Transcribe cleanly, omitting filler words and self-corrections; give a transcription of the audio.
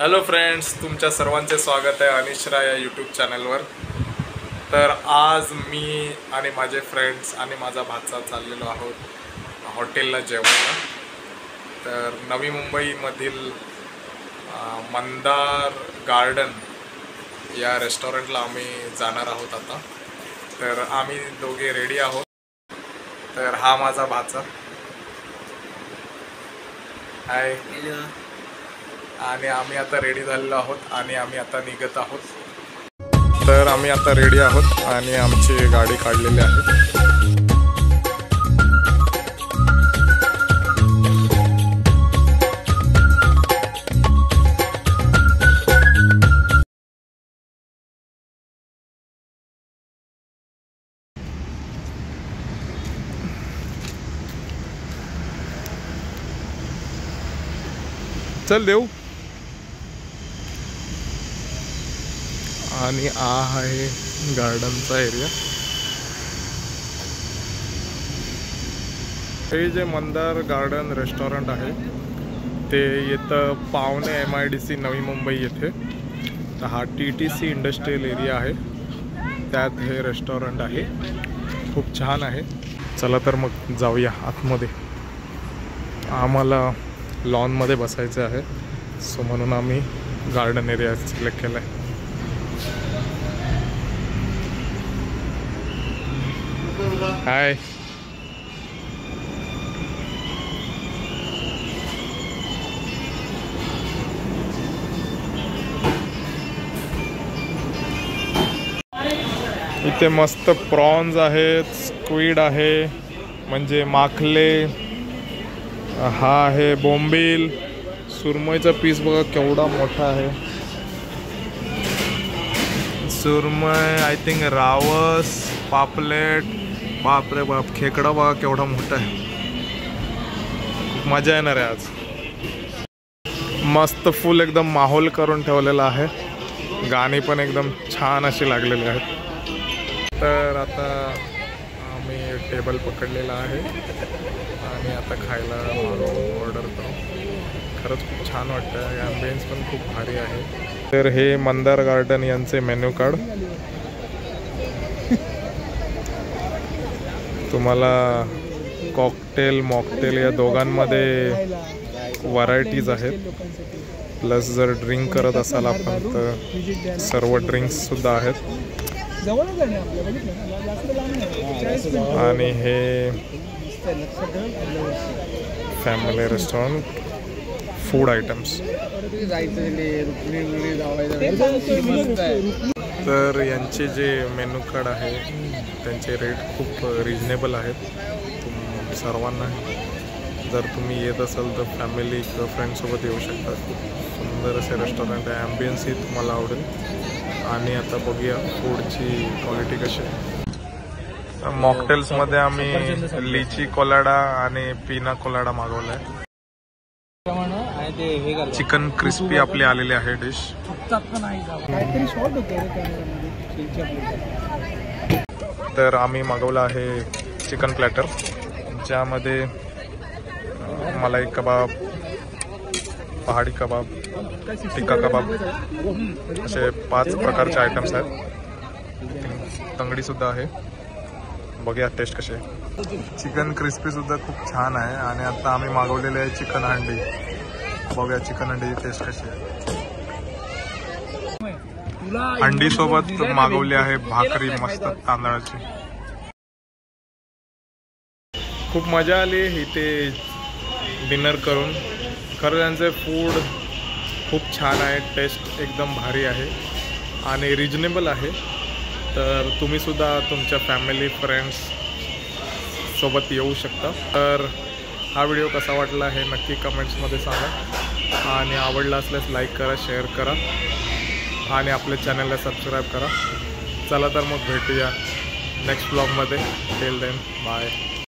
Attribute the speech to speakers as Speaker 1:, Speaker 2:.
Speaker 1: Hello friends, तुमच्या सर्वांचे स्वागत आहे अनिश्रा या यूट्यूब चॅनलवर। तर आज मी आणि माझे फ्रेंड्स आणि माझा भाचा चाललेलो आहोत हॉटेलला जेवायला। तर नवी मुंबईमधील मंदार गार्डन या रेस्टॉरंटला आम्ही जाणार आहोत आता। तर आम्ही दोघे रेडी आहोत। तर हा माझा भाचा, हाय। आणि आम्ही आता रेडी झालेलो आहोत आणि आम्ही आता निघत आहोत। तर आम्ही आता रेडी आहोत आणि आमची गाडी काढलेली आहे। चल देऊ। आणि आहे गार्डनचा एरिया। हे जे मंदार गार्डन रेस्टॉरंट आहे ते येतं पावणे MIDC नवी मुंबई येथे। तर हा TTC इंडस्ट्रियल एरिया आहे, त्यात हे रेस्टॉरंट आहे। खूप छान आहे। चला तर मग जाऊया आतमध्ये। आम्हाला लॉनमध्ये बसायचं आहे, सो म्हणून आम्ही गार्डन एरिया सिलेक्ट केला आहे। हाय। इथे मस्त प्रॉन्स आहेत, स्क्विड आहे म्हणजे माखले, हा आहे बोंबील, सुरमईचा पीस बघा केवढा मोठा आहे। सुरमई, आय थिंक रावस, पापलेट, बाप रे बाप, खेकडा बघा केवढा मोठा आहे। खूप मजा येणार आहे आज। मस्त फुल एकदम माहोल करून ठेवलेला आहे। गाणी पण एकदम छान अशी लागलेली आहेत। तर आता आम्ही टेबल पकडलेला आहे आणि आता खायला ऑर्डर करू। खरंच खूप छान वाटतं, ॲम्बियन्स पण खूप भारी आहे। तर हे मंदार गार्डन यांचे मेन्यू कार्ड। तुम्हाला कॉकटेल मॉकटेल या दोघांमध्ये व्हरायटीज आहेत। प्लस जर ड्रिंक करत असाल आपण तर सर्व ड्रिंक्ससुद्धा आहेत। आणि हे फॅमिली रेस्टॉरंट फूड आयटम्स। तर यांचे जे मेनू कार्ड आहे त्यांचे रेट खूप रिजनेबल आहेत। सर्वांना जर तुम्ही येत असाल तर फॅमिली किंवा फ्रेंडसोबत येऊ शकता। खूप सुंदर असे रेस्टॉरंट आहे, ॲम्बियन्सही तुम्हाला आवडेल। आणि आता बघूया फूडची क्वालिटी कशी आहे। मॉकटेल्समध्ये आम्ही लिची कोलाडा आणि पिना कोलाडा मागवला आहे। चिकन क्रिस्पी आपली आलेली आहे डिश। तर आम्ही मागवला आहे चिकन प्लॅटर, ज्यामध्ये मलाई कबाब, पहाडी कबाब, टिक्का कबाब असे 5 प्रकारचे आयटम्स आहेत। तंगडी सुद्धा आहे, बघूया टेस्ट कशी आहे। चिकन क्रिस्पी सुद्धा खूप छान आहे। आणि आता आम्ही मागवलेले आहे चिकन हंडी, बघूया चिकन हंडीची टेस्ट कशी आहे। हंडी सोबत मागवली आहे भाकरी मस्त तांदळाची। खूप मजा आली इथे डिनर करून। खरं त्यांचे फूड खूप छान आहे, टेस्ट एकदम भारी आहे आणि रिजनेबल आहे। तर तुम्हीसुद्धा तुमच्या फॅमिली फ्रेंड्स सोबत येऊ शकता। तर हा व्हिडिओ कसा वाटला हे नक्की कमेंट्समध्ये सांगा। आणि आवडला असल्यास लाईक करा, शेअर करा आणि आपल्या चॅनलला सबस्क्राईब करा। चला तर मग भेटूया नेक्स्ट ब्लॉगमध्ये। Till then bye.